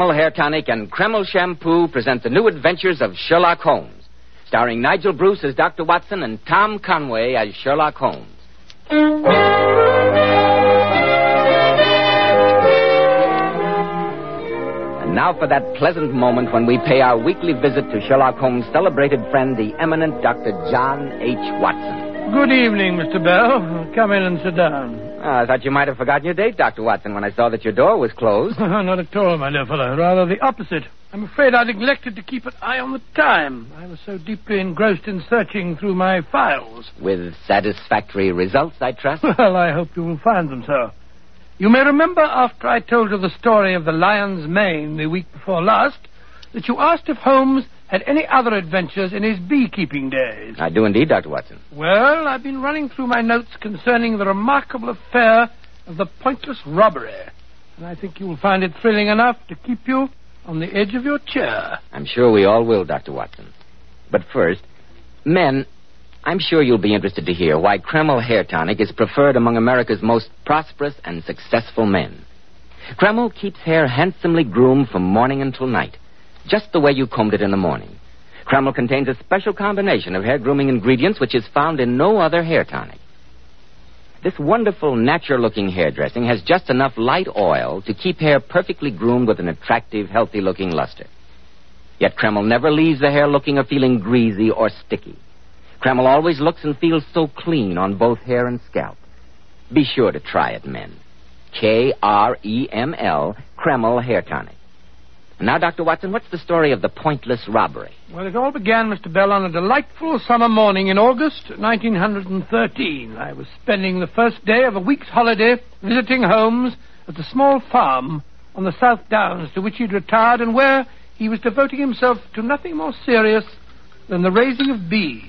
Kreml Hair Tonic and Kreml Shampoo present the new adventures of Sherlock Holmes, starring Nigel Bruce as Dr. Watson and Tom Conway as Sherlock Holmes. And now for that pleasant moment when we pay our weekly visit to Sherlock Holmes' celebrated friend, the eminent Dr. John H. Watson. Good evening, Mr. Bell. Come in and sit down. I thought you might have forgotten your date, Dr. Watson, when I saw that your door was closed. Not at all, my dear fellow. Rather the opposite. I'm afraid I neglected to keep an eye on the time. I was so deeply engrossed in searching through my files. With satisfactory results, I trust? Well, I hope you will find them so. You may remember after I told you the story of the lion's mane the week before last, that you asked if Holmes had any other adventures in his beekeeping days. I do indeed, Dr. Watson. Well, I've been running through my notes concerning the remarkable affair of the pointless robbery. And I think you will find it thrilling enough to keep you on the edge of your chair. I'm sure we all will, Dr. Watson. But first, men, I'm sure you'll be interested to hear why Kreml Hair Tonic is preferred among America's most prosperous and successful men. Kreml keeps hair handsomely groomed from morning until night, just the way you combed it in the morning. Kreml contains a special combination of hair grooming ingredients which is found in no other hair tonic. This wonderful, natural-looking hairdressing has just enough light oil to keep hair perfectly groomed with an attractive, healthy-looking luster. Yet Kreml never leaves the hair looking or feeling greasy or sticky. Kreml always looks and feels so clean on both hair and scalp. Be sure to try it, men. Kreml, Kreml Hair Tonic. And now, Dr. Watson, what's the story of the pointless robbery? Well, it all began, Mr. Bell, on a delightful summer morning in August 1913. I was spending the first day of a week's holiday visiting Holmes at the small farm on the South Downs to which he'd retired and where he was devoting himself to nothing more serious than the raising of bees.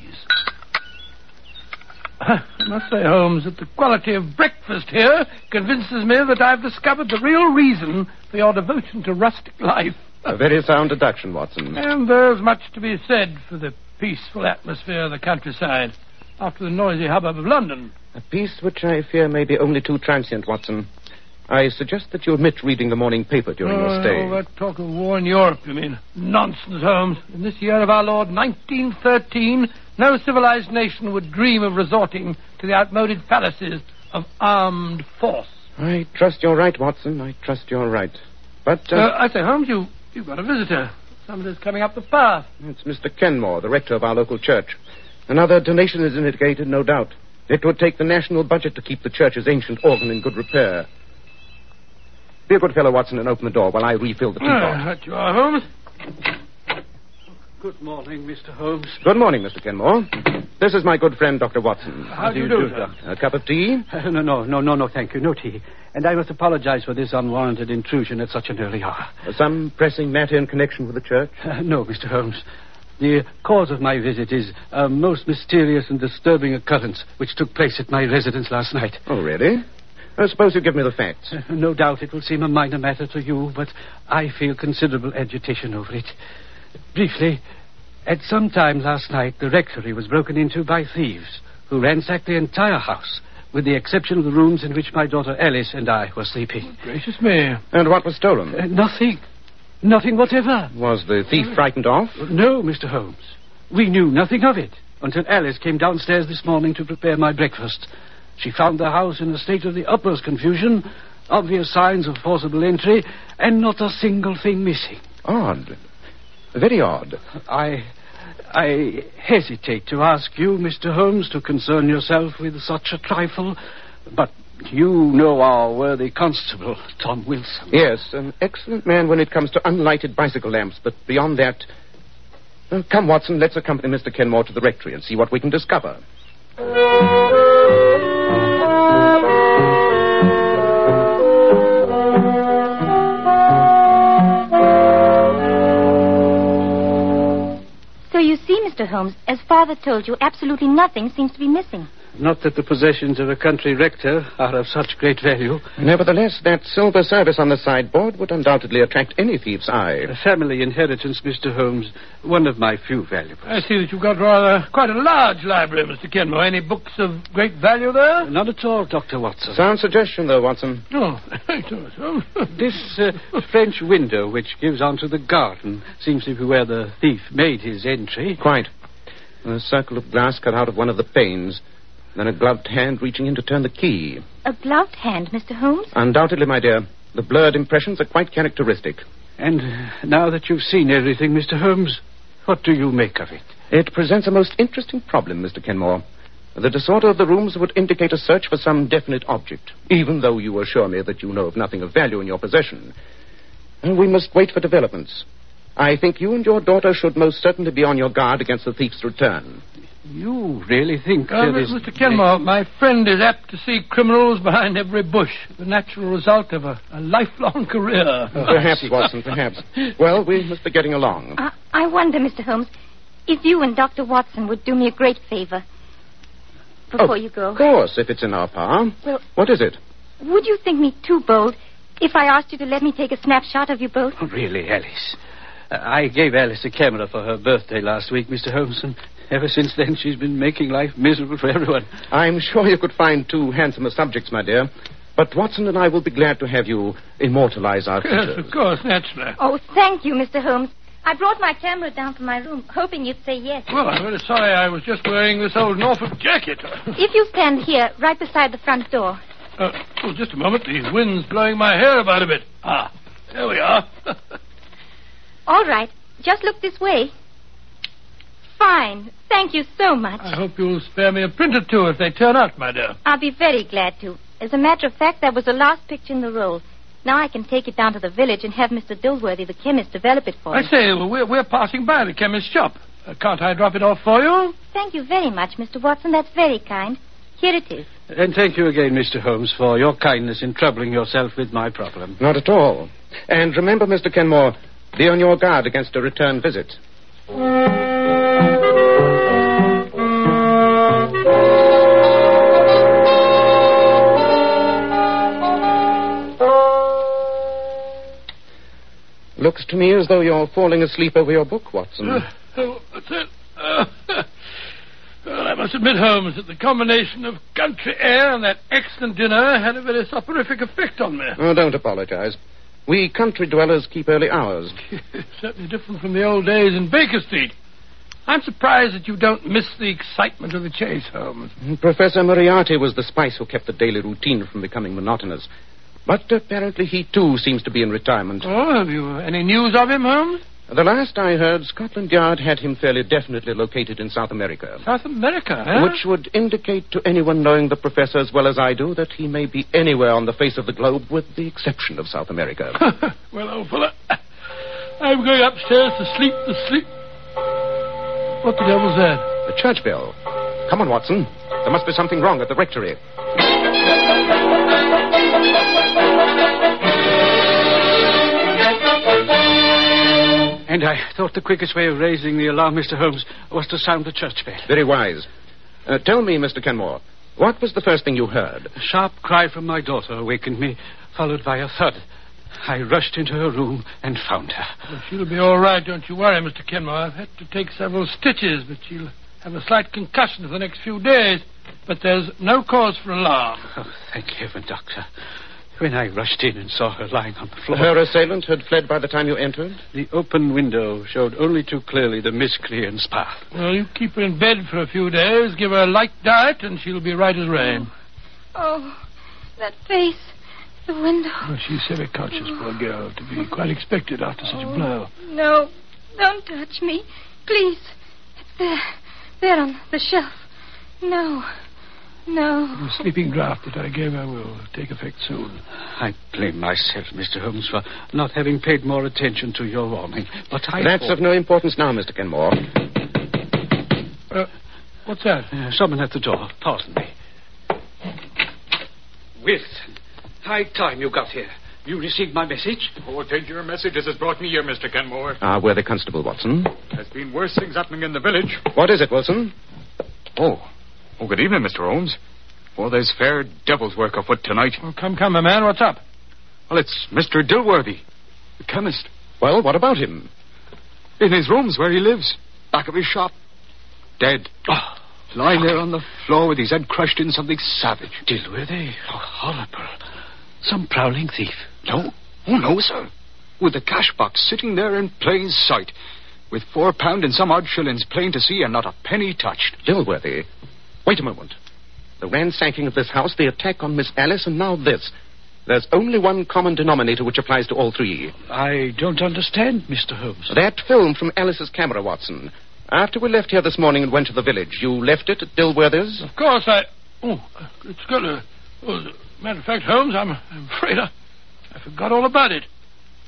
I must say, Holmes, that the quality of breakfast here convinces me that I've discovered the real reason for your devotion to rustic life. A very sound deduction, Watson. And there's much to be said for the peaceful atmosphere of the countryside after the noisy hubbub of London. A peace which I fear may be only too transient, Watson. I suggest that you omit reading the morning paper during your stay. Oh, that talk of war in Europe, you mean? Nonsense, Holmes. In this year of our Lord, 1913, no civilized nation would dream of resorting to the outmoded fallacies of armed force. I trust you're right, Watson. I trust you're right. But, I say, Holmes, you've got a visitor. Somebody's coming up the path. It's Mr. Kenmore, the rector of our local church. Another donation is indicated, no doubt. It would take the national budget to keep the church's ancient organ in good repair. Be a good fellow, Watson, and open the door while I refill the teapot. That you are, Holmes. Good morning, Mr. Holmes. Good morning, Mr. Kenmore. This is my good friend, Dr. Watson. How do you do, sir? A cup of tea? No, thank you. No tea. And I must apologize for this unwarranted intrusion at such an early hour. Some pressing matter in connection with the church? No, Mr. Holmes. The cause of my visit is a most mysterious and disturbing occurrence which took place at my residence last night. Oh, really? I suppose you give me the facts. No doubt it will seem a minor matter to you, but I feel considerable agitation over it. Briefly, at some time last night, the rectory was broken into by thieves who ransacked the entire house, with the exception of the rooms in which my daughter Alice and I were sleeping. Gracious me. And what was stolen? Nothing. Nothing whatever. Was the thief frightened off? No, Mr. Holmes. We knew nothing of it until Alice came downstairs this morning to prepare my breakfast. She found the house in a state of the utmost confusion, obvious signs of forcible entry, and not a single thing missing. Odd. Very odd. I hesitate to ask you, Mr. Holmes, to concern yourself with such a trifle, but you know our worthy constable, Tom Wilson. Yes, an excellent man when it comes to unlighted bicycle lamps, but beyond that... come, Watson, let's accompany Mr. Kenmore to the rectory and see what we can discover. So you see, Mr. Holmes, as Father told you, absolutely nothing seems to be missing. Not that the possessions of a country rector are of such great value. Nevertheless, that silver service on the sideboard would undoubtedly attract any thief's eye. A family inheritance, Mr. Holmes. One of my few valuables. I see that you've got quite a large library, Mr. Kenmore. Any books of great value there? Not at all, Dr. Watson. Sound suggestion, though, Watson. Oh, This French window, which gives onto the garden, seems to be where the thief made his entry. Quite. A circle of glass cut out of one of the panes. Then a gloved hand reaching in to turn the key. A gloved hand, Mr. Holmes? Undoubtedly, my dear. The blurred impressions are quite characteristic. And now that you've seen everything, Mr. Holmes, what do you make of it? It presents a most interesting problem, Mr. Kenmore. The disorder of the rooms would indicate a search for some definite object, even though you assure me that you know of nothing of value in your possession. And we must wait for developments. I think you and your daughter should most certainly be on your guard against the thief's return. You really think there is... Mr. Kenmore, my friend is apt to see criminals behind every bush, the natural result of a lifelong career. Perhaps, Watson, perhaps. Well, we must be getting along. I wonder, Mr. Holmes, if you and Dr. Watson would do me a great favor before you go. Of course, if it's in our power. Well, what is it? Would you think me too bold if I asked you to let me take a snapshot of you both? Oh, really, Alice? I gave Alice a camera for her birthday last week, Mr. Holmes, and ever since then she's been making life miserable for everyone. I'm sure you could find two handsomer subjects, my dear. But Watson and I will be glad to have you immortalize our features. Yes, of course, naturally. Oh, thank you, Mr. Holmes. I brought my camera down from my room, hoping you'd say yes. Well, I'm very sorry. I was just wearing this old Norfolk jacket. If you stand here, right beside the front door. Just a moment. The wind's blowing my hair about a bit. There we are. All right. Just look this way. Fine. Thank you so much. I hope you'll spare me a print or two if they turn out, my dear. I'll be very glad to. As a matter of fact, that was the last picture in the roll. Now I can take it down to the village and have Mr. Dilworthy, the chemist, develop it for I me. say, we're passing by the chemist's shop. Can't I drop it off for you? Thank you very much, Mr. Watson. That's very kind. Here it is. And thank you again, Mr. Holmes, for your kindness in troubling yourself with my problem. Not at all. And remember, Mr. Kenmore, be on your guard against a return visit. Looks to me as though you're falling asleep over your book, Watson. What's it? Well, I must admit, Holmes, that the combination of country air and that excellent dinner had a very soporific effect on me. Oh, don't apologize. We country dwellers keep early hours. Certainly different from the old days in Baker Street. I'm surprised that you don't miss the excitement of the chase, Holmes. Professor Moriarty was the spice who kept the daily routine from becoming monotonous. But apparently he, too, seems to be in retirement. Oh, have you any news of him, Holmes? The last I heard, Scotland Yard had him fairly definitely located in South America. South America, eh? Which would indicate to anyone knowing the professor as well as I do that he may be anywhere on the face of the globe with the exception of South America. Well, old fella, I'm going upstairs to sleep the sleep. What the devil's that? The church bell. Come on, Watson. There must be something wrong at the rectory. And I thought the quickest way of raising the alarm, Mr. Holmes, was to sound the church bell. Very wise. Tell me, Mr. Kenmore, what was the first thing you heard? A sharp cry from my daughter awakened me, followed by a thud. I rushed into her room and found her. Well, she'll be all right, don't you worry, Mr. Kenmore. I've had to take several stitches, but she'll have a slight concussion for the next few days. But there's no cause for alarm. Oh, thank heaven, Doctor. When I rushed in and saw her lying on the floor... Her assailant had fled by the time you entered? The open window showed only too clearly the miscreant's path. Well, you keep her in bed for a few days, give her a light diet, and she'll be right as rain. Oh, that face, the window. Well, she's semi-conscious, poor girl, to be quite expected after such a blow. No, don't touch me. Please. It's there on the shelf. No. The sleeping draught that I gave her will take effect soon. I blame myself, Mr. Holmes, for not having paid more attention to your warning. But That's of no importance now, Mr. Kenmore. What's that? Someone at the door. Pardon me. Wilson, high time you got here. You received my message? Oh, take your message as it brought me here, Mr. Kenmore. Worthy Constable Watson. There's been worse things happening in the village. What is it, Wilson? Oh, Oh, good evening, Mr. Holmes. Oh, there's fair devil's work afoot tonight. Oh, come, my man. What's up? Well, it's Mr. Dilworthy, the chemist. Well, what about him? In his rooms where he lives, back of his shop. Dead. Oh, lying there on the floor with his head crushed in something savage. Dilworthy? Oh, horrible. Some prowling thief? No. Oh, no, sir. With the cash box sitting there in plain sight, with £4 and some odd shillings plain to see and not a penny touched. Dilworthy, wait a moment. The ransacking of this house, the attack on Miss Alice, and now this. There's only one common denominator which applies to all three. I don't understand, Mr. Holmes. That film from Alice's camera, Watson. After we left here this morning and went to the village, you left it at Dilworthy's? Of course, it's got a... matter of fact, Holmes, I'm afraid I forgot all about it.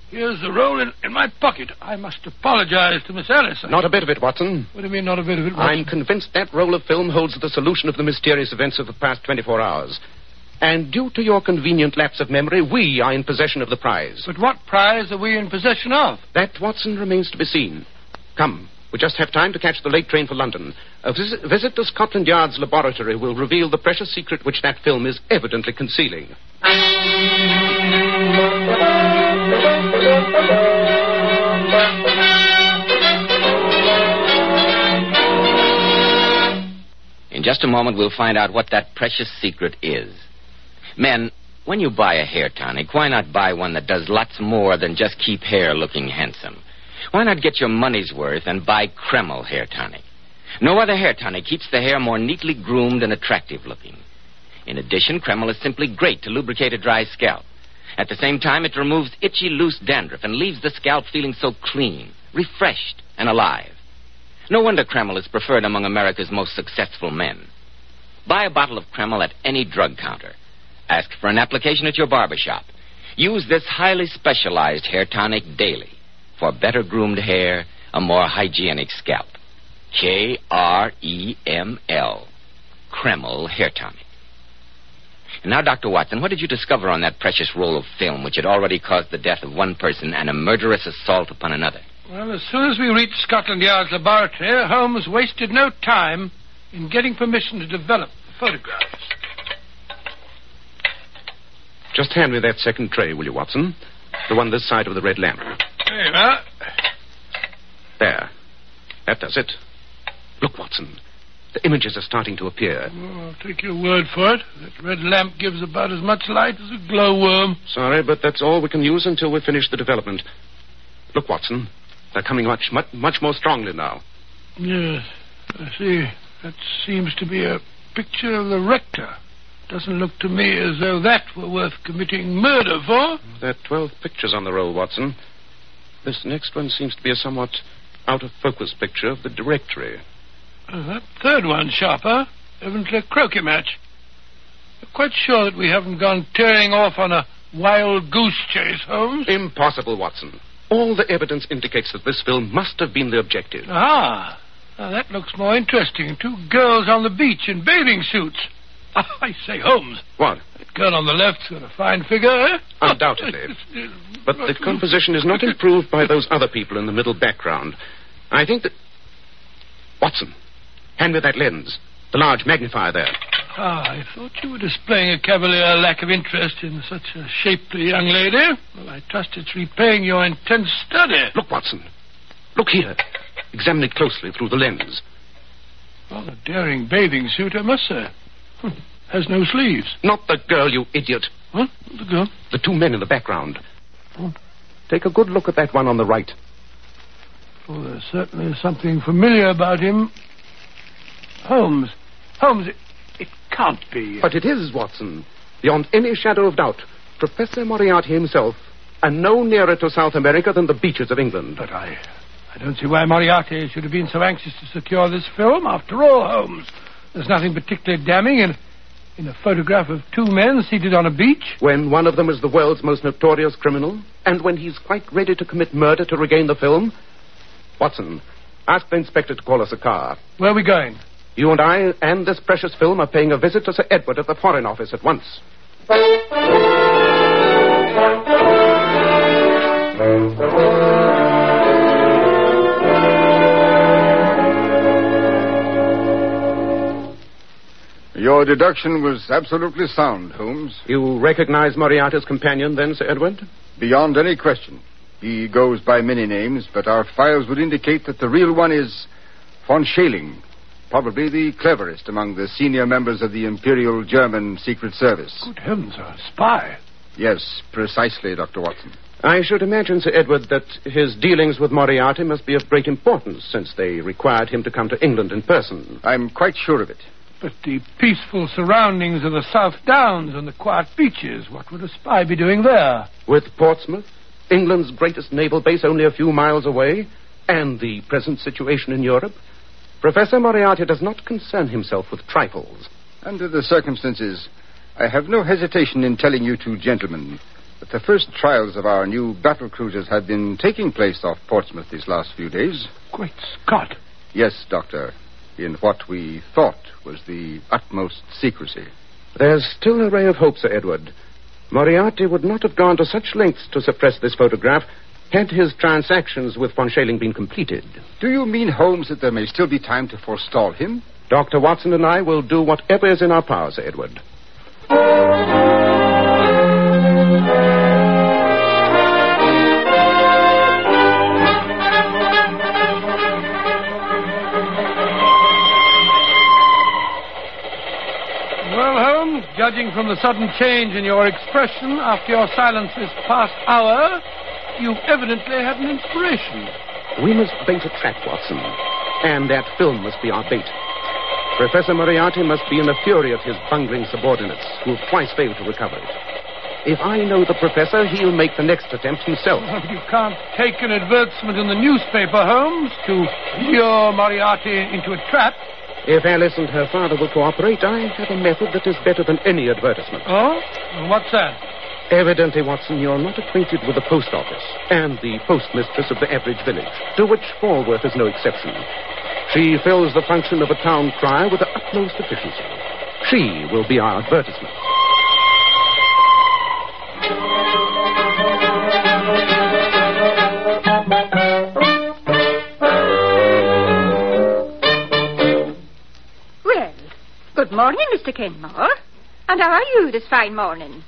Here's the roll in my pocket. I must apologize to Miss Alice. Not a bit of it, Watson. What do you mean, not a bit of it, Watson? I'm convinced that roll of film holds the solution of the mysterious events of the past 24 hours. And due to your convenient lapse of memory, we are in possession of the prize. But what prize are we in possession of? That, Watson, remains to be seen. Come, we just have time to catch the late train for London. A visit to Scotland Yard's laboratory will reveal the precious secret which that film is evidently concealing. In just a moment, we'll find out what that precious secret is. Men, when you buy a hair tonic, why not buy one that does lots more than just keep hair looking handsome? Why not get your money's worth and buy Kreml hair tonic? No other hair tonic keeps the hair more neatly groomed and attractive looking. In addition, Kreml is simply great to lubricate a dry scalp. At the same time, it removes itchy, loose dandruff and leaves the scalp feeling so clean, refreshed, and alive. No wonder Kreml is preferred among America's most successful men. Buy a bottle of Kreml at any drug counter. Ask for an application at your barber shop. Use this highly specialized hair tonic daily for better groomed hair, a more hygienic scalp. Kreml. Kreml hair tonic. And now, Dr. Watson, what did you discover on that precious roll of film which had already caused the death of one person and a murderous assault upon another? Well, as soon as we reached Scotland Yard's laboratory, Holmes wasted no time in getting permission to develop the photographs. Just hand me that second tray, will you, Watson? The one this side of the red lamp. There you are. There. That does it. Look, Watson. The images are starting to appear. Oh, I'll take your word for it. That red lamp gives about as much light as a glowworm. Sorry, but that's all we can use until we finish the development. Look, Watson. They're coming much more strongly now. Yes, I see. That seems to be a picture of the rector. Doesn't look to me as though that were worth committing murder for. There are 12 pictures on the roll, Watson. This next one seems to be a somewhat out-of-focus picture of the directory. That third one, sharper. Evidently a croquet match. You're quite sure that we haven't gone tearing off on a wild goose chase, Holmes? Impossible, Watson. All the evidence indicates that this film must have been the objective. Ah, now that looks more interesting. Two girls on the beach in bathing suits. I say, Holmes. What? That girl on the left's got a fine figure, eh? Undoubtedly. But the composition is not improved by those other people in the middle background. I think that... Watson, hand me that lens. The large magnifier there. I thought you were displaying a cavalier lack of interest in such a shapely young lady. Well, I trust it's repaying your intense study. Look, Watson. Look here. Examine it closely through the lens. Well, a daring bathing suit, I must say. Has no sleeves. Not the girl, you idiot. What? The girl? The two men in the background. Take a good look at that one on the right. Oh, there's certainly something familiar about him. Holmes, it can't be. But it is, Watson. Beyond any shadow of doubt. Professor Moriarty himself. And no nearer to South America than the beaches of England. But I don't see why Moriarty should have been so anxious to secure this film. After all, Holmes, there's nothing particularly damning in a photograph of two men seated on a beach. When one of them is the world's most notorious criminal, and when he's quite ready to commit murder to regain the film. Watson, ask the inspector to call us a car. Where are we going? You and I and this precious film are paying a visit to Sir Edward at the Foreign Office at once. Your deduction was absolutely sound, Holmes. You recognize Moriarty's companion, then, Sir Edward? Beyond any question. He goes by many names, but our files would indicate that the real one is von Schäling, probably the cleverest among the senior members of the Imperial German Secret Service. Good heavens, a spy. Yes, precisely, Dr. Watson. I should imagine, Sir Edward, that his dealings with Moriarty must be of great importance, since they required him to come to England in person. I'm quite sure of it. But the peaceful surroundings of the South Downs and the quiet beaches, what would a spy be doing there? With Portsmouth, England's greatest naval base only a few miles away, and the present situation in Europe, Professor Moriarty does not concern himself with trifles. Under the circumstances, I have no hesitation in telling you two gentlemen that the first trials of our new battle cruisers have been taking place off Portsmouth these last few days. Great Scott. Yes, Doctor, in what we thought was the utmost secrecy. There's still a ray of hope, Sir Edward. Moriarty would not have gone to such lengths to suppress this photograph had his transactions with von Schäling been completed. Do you mean, Holmes, that there may still be time to forestall him? Dr. Watson and I will do whatever is in our power, Sir Edward. Well, Holmes, judging from the sudden change in your expression after your silence this past hour, you've evidently had an inspiration. We must bait a trap, Watson. And that film must be our bait. Professor Moriarty must be in a fury at his bungling subordinates, who've twice failed to recover it. If I know the professor, he'll make the next attempt himself. Well, you can't take an advertisement in the newspaper, Holmes, to lure Moriarty into a trap. If Alice and her father will cooperate, I have a method that is better than any advertisement. Oh? Well, what's that? Evidently, Watson, you're not acquainted with the post office and the postmistress of the average village, to which Falworth is no exception. She fills the function of a town crier with the utmost efficiency. She will be our advertisement. Well, good morning, Mr. Kenmore. And how are you this fine morning?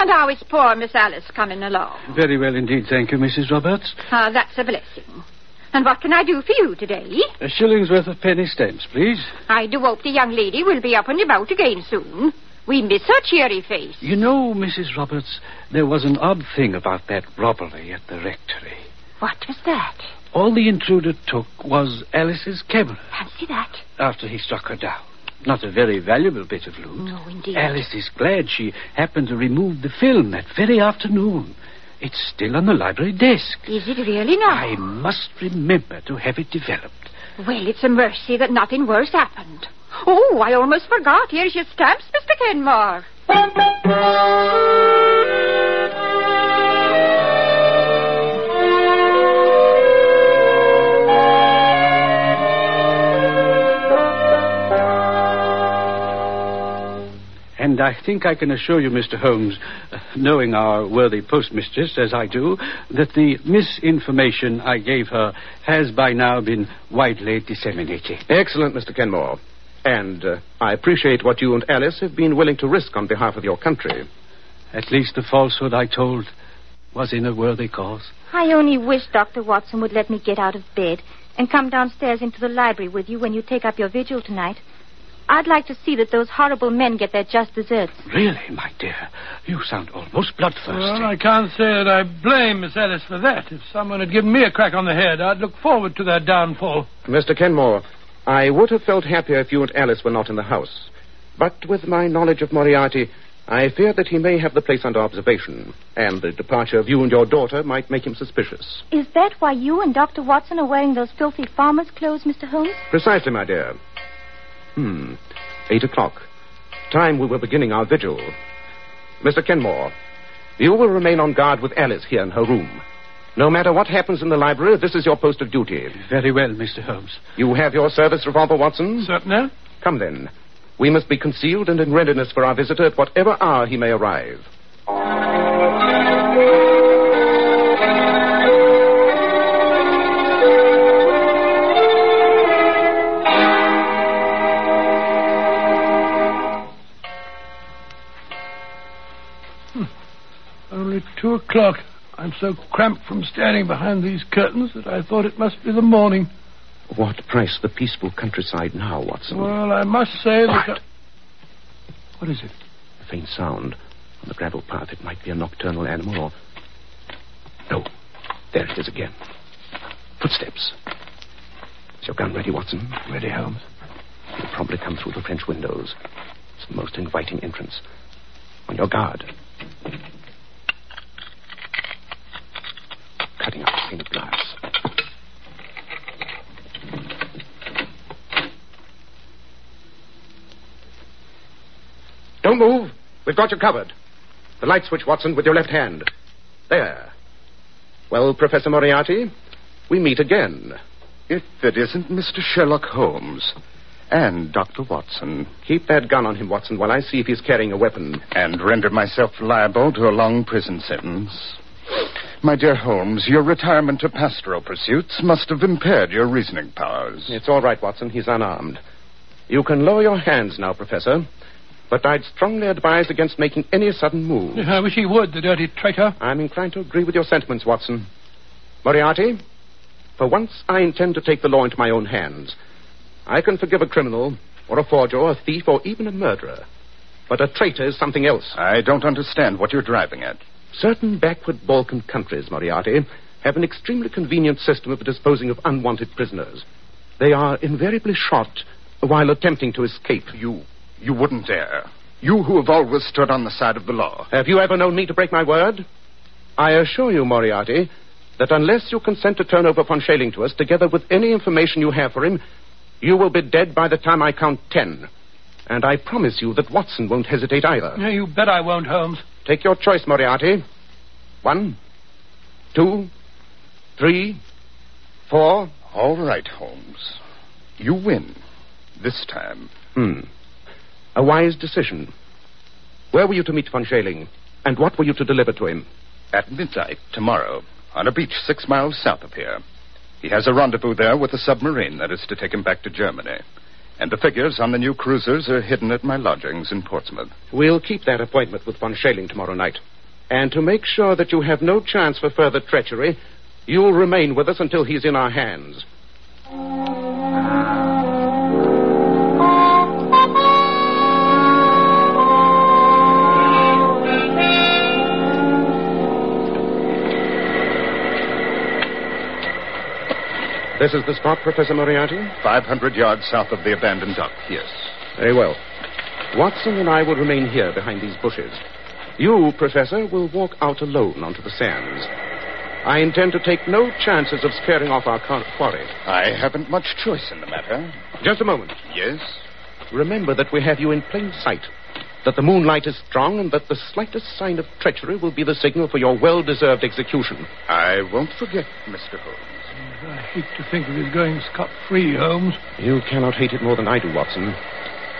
And how is poor Miss Alice coming along? Very well indeed, thank you, Mrs. Roberts. Ah, that's a blessing. And what can I do for you today? A shilling's worth of penny stamps, please. I do hope the young lady will be up and about again soon. We miss her cheery face. You know, Mrs. Roberts, there was an odd thing about that robbery at the rectory. What was that? All the intruder took was Alice's camera. Fancy that. After he struck her down. Not a very valuable bit of loot. No, indeed. Alice is glad she happened to remove the film that very afternoon. It's still on the library desk. Is it really now? I must remember to have it developed. Well, it's a mercy that nothing worse happened. Oh, I almost forgot. Here's your stamps, Mr. Kenmore. And I think I can assure you, Mr. Holmes, knowing our worthy postmistress as I do, that the misinformation I gave her has by now been widely disseminated. Excellent, Mr. Kenmore. And I appreciate what you and Alice have been willing to risk on behalf of your country. At least the falsehood I told was in a worthy cause. I only wish Dr. Watson would let me get out of bed and come downstairs into the library with you when you take up your vigil tonight. I'd like to see that those horrible men get their just deserts. Really, my dear, you sound almost bloodthirsty. Well, I can't say that I blame Miss Alice for that. If someone had given me a crack on the head, I'd look forward to their downfall. Mr. Kenmore, I would have felt happier if you and Alice were not in the house. But with my knowledge of Moriarty, I fear that he may have the place under observation, and the departure of you and your daughter might make him suspicious. Is that why you and Dr. Watson are wearing those filthy farmer's clothes, Mr. Holmes? Precisely, my dear. 8 o'clock. Time we were beginning our vigil. Mr. Kenmore, you will remain on guard with Alice here in her room. No matter what happens in the library, this is your post of duty. Very well, Mr. Holmes. You have your service revolver, Watson? Certainly. Come then. We must be concealed and in readiness for our visitor at whatever hour he may arrive. 2 o'clock. I'm so cramped from standing behind these curtains that I thought it must be the morning. What price the peaceful countryside now, Watson? Well, I must say that... What is it? A faint sound on the gravel path. It might be a nocturnal animal or... No. There it is again. Footsteps. Is your gun ready, Watson? Ready, Holmes. He'll probably come through the French windows. It's the most inviting entrance. On your guard. Cutting out a pane of glass. Don't move. We've got you covered. The light switch, Watson, with your left hand. There. Well, Professor Moriarty, we meet again. If it isn't Mr. Sherlock Holmes and Dr. Watson. Keep that gun on him, Watson, while I see if he's carrying a weapon. And render myself liable to a long prison sentence. My dear Holmes, your retirement to pastoral pursuits must have impaired your reasoning powers. It's all right, Watson. He's unarmed. You can lower your hands now, Professor. But I'd strongly advise against making any sudden move. I wish he would, the dirty traitor. I'm inclined to agree with your sentiments, Watson. Moriarty, for once I intend to take the law into my own hands. I can forgive a criminal, or a forger, or a thief, or even a murderer. But a traitor is something else. I don't understand what you're driving at. Certain backward Balkan countries, Moriarty, have an extremely convenient system of disposing of unwanted prisoners. They are invariably shot while attempting to escape. You wouldn't dare. You who have always stood on the side of the law. Have you ever known me to break my word? I assure you, Moriarty, that unless you consent to turn over von Schailing to us, together with any information you have for him, you will be dead by the time I count 10. And I promise you that Watson won't hesitate either. Yeah, you bet I won't, Holmes. Take your choice, Moriarty. 1, 2, 3, 4. All right, Holmes. You win. This time. A wise decision. Where were you to meet von Schailing? And what were you to deliver to him? At midnight tomorrow, on a beach 6 miles south of here. He has a rendezvous there with a submarine that is to take him back to Germany. And the figures on the new cruisers are hidden at my lodgings in Portsmouth. We'll keep that appointment with von Schailing tomorrow night. And to make sure that you have no chance for further treachery, you'll remain with us until he's in our hands. This is the spot, Professor Moriarty? 500 yards south of the abandoned dock, yes. Very well. Watson and I will remain here behind these bushes. You, Professor, will walk out alone onto the sands. I intend to take no chances of scaring off our quarry. I haven't much choice in the matter. Just a moment. Yes? Remember that we have you in plain sight, that the moonlight is strong, and that the slightest sign of treachery will be the signal for your well-deserved execution. I won't forget, Mr. Holmes. I hate to think of his going scot-free, Holmes. You cannot hate it more than I do, Watson.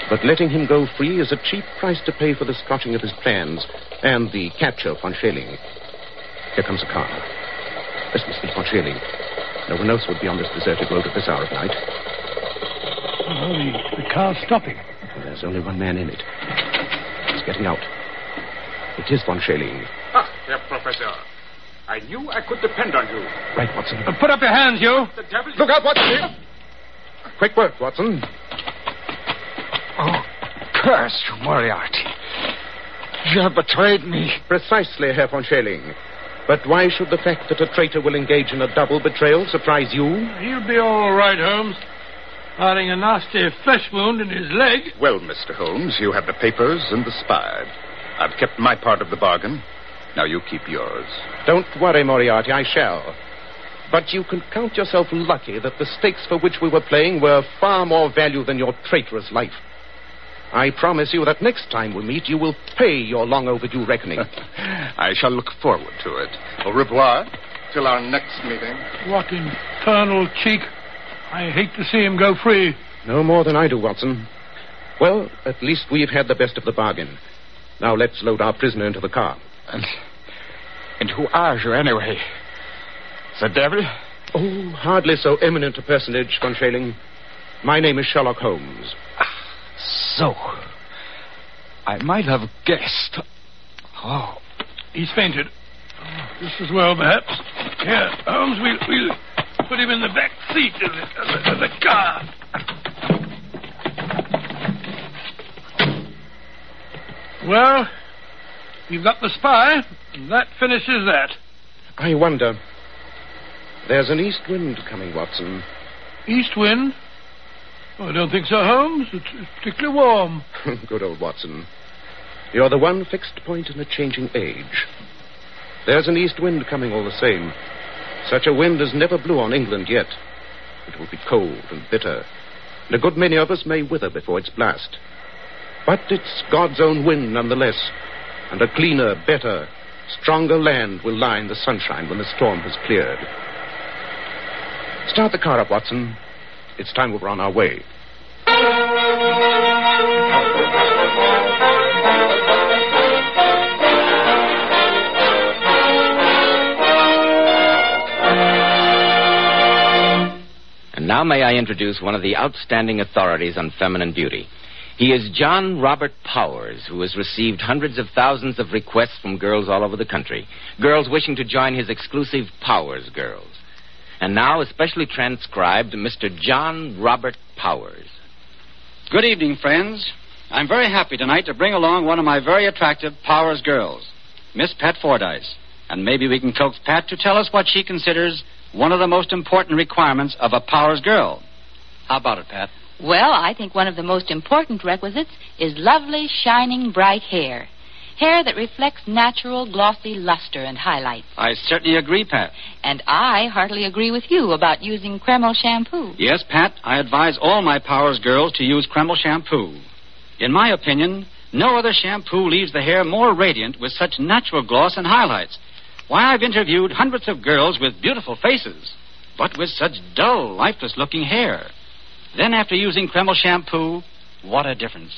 But letting him go free is a cheap price to pay for the scotching of his plans and the capture of von Schailing. Here comes a car. This must be von Schailing. No one else would be on this deserted road at this hour of night. Oh, the car's stopping. And there's only one man in it. He's getting out. It is von Schailing. Ah, Herr Professor. I knew I could depend on you. Right, Watson. Put up your hands, you. The devil... Look out, Watson! Quick work, Watson. Oh, curse you, Moriarty. You have betrayed me. Precisely, Herr von Schailing. But why should the fact that a traitor will engage in a double betrayal surprise you? He'll be all right, Holmes. Hiding a nasty flesh wound in his leg. Well, Mr. Holmes, you have the papers and the spy. I've kept my part of the bargain. Now you keep yours. Don't worry, Moriarty, I shall. But you can count yourself lucky that the stakes for which we were playing were far more value than your traitorous life. I promise you that next time we meet, you will pay your long overdue reckoning. I shall look forward to it. Au revoir. Till our next meeting. What infernal cheek. I hate to see him go free. No more than I do, Watson. Well, at least we've had the best of the bargain. Now let's load our prisoner into the car. And who are you, anyway? The devil? Oh, hardly so eminent a personage, von Schailing. My name is Sherlock Holmes. So, I might have guessed. Oh. He's fainted. This as well, perhaps. Here, Holmes, we'll put him in the back seat of the car. Well, you've got the spy, and that finishes that. I wonder. There's an east wind coming, Watson. East wind? Oh, I don't think so, Holmes. It's particularly warm. Good old Watson. You're the one fixed point in a changing age. There's an east wind coming all the same. Such a wind as never blew on England yet. It will be cold and bitter, and a good many of us may wither before its blast. But it's God's own wind nonetheless, and a cleaner, better, stronger land will lie in the sunshine when the storm has cleared. Start the car up, Watson. It's time we were on our way. And now may I introduce one of the outstanding authorities on feminine beauty. He is John Robert Powers, who has received hundreds of thousands of requests from girls all over the country, girls wishing to join his exclusive Powers Girls. And now, especially transcribed, Mr. John Robert Powers. Good evening, friends. I'm very happy tonight to bring along one of my very attractive Powers girls, Miss Pat Fordyce. And maybe we can coax Pat to tell us what she considers one of the most important requirements of a Powers girl. How about it, Pat? Well, I think one of the most important requisites is lovely, shining, bright hair. Hair that reflects natural, glossy luster and highlights. I certainly agree, Pat. And I heartily agree with you about using Kreml shampoo. Yes, Pat, I advise all my Powers girls to use Kreml shampoo. In my opinion, no other shampoo leaves the hair more radiant with such natural gloss and highlights. Why, I've interviewed hundreds of girls with beautiful faces, but with such dull, lifeless-looking hair. Then after using Kreml shampoo, what a difference.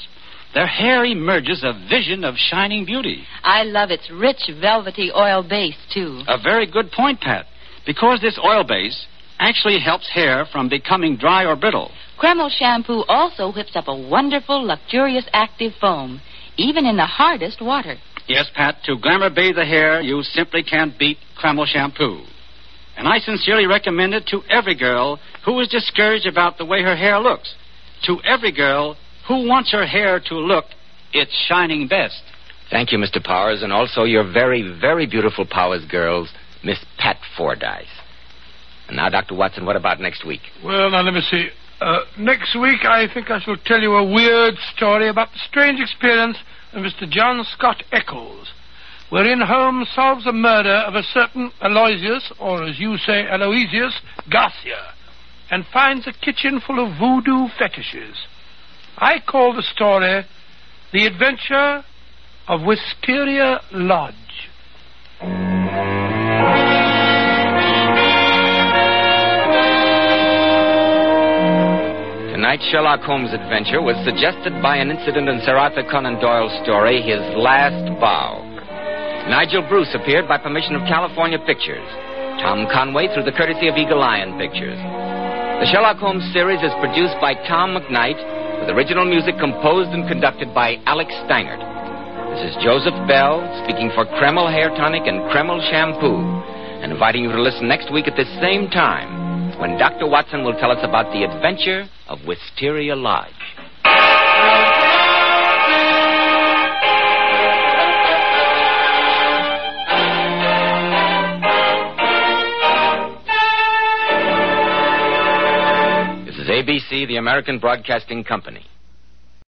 Their hair emerges a vision of shining beauty. I love its rich, velvety oil base, too. A very good point, Pat, because this oil base actually helps hair from becoming dry or brittle. Kreml shampoo also whips up a wonderful, luxurious, active foam, even in the hardest water. Yes, Pat, to glamour bathe the hair, you simply can't beat Kreml shampoo. And I sincerely recommend it to every girl who is discouraged about the way her hair looks. To every girl who wants her hair to look its shining best. Thank you, Mr. Powers, and also your very, very beautiful Powers girls, Miss Pat Fordyce. And now, Dr. Watson, what about next week? Well, now, let me see. Next week, I think I shall tell you a weird story about the strange experience of Mr. John Scott Eccles, wherein Holmes solves the murder of a certain Aloysius, or as you say, Aloysius, Garcia, and finds a kitchen full of voodoo fetishes. I call the story The Adventure of Wisteria Lodge. Tonight's Sherlock Holmes adventure was suggested by an incident in Sir Arthur Conan Doyle's story, His Last Bow. Nigel Bruce appeared by permission of California Pictures. Tom Conway through the courtesy of Eagle Lion Pictures. The Sherlock Holmes series is produced by Tom McKnight, with original music composed and conducted by Alex Stangert. This is Joseph Bell, speaking for Kreml Hair Tonic and Kreml Shampoo, and inviting you to listen next week at this same time, when Dr. Watson will tell us about the adventure of Wisteria Lodge. This is ABC, the American Broadcasting Company.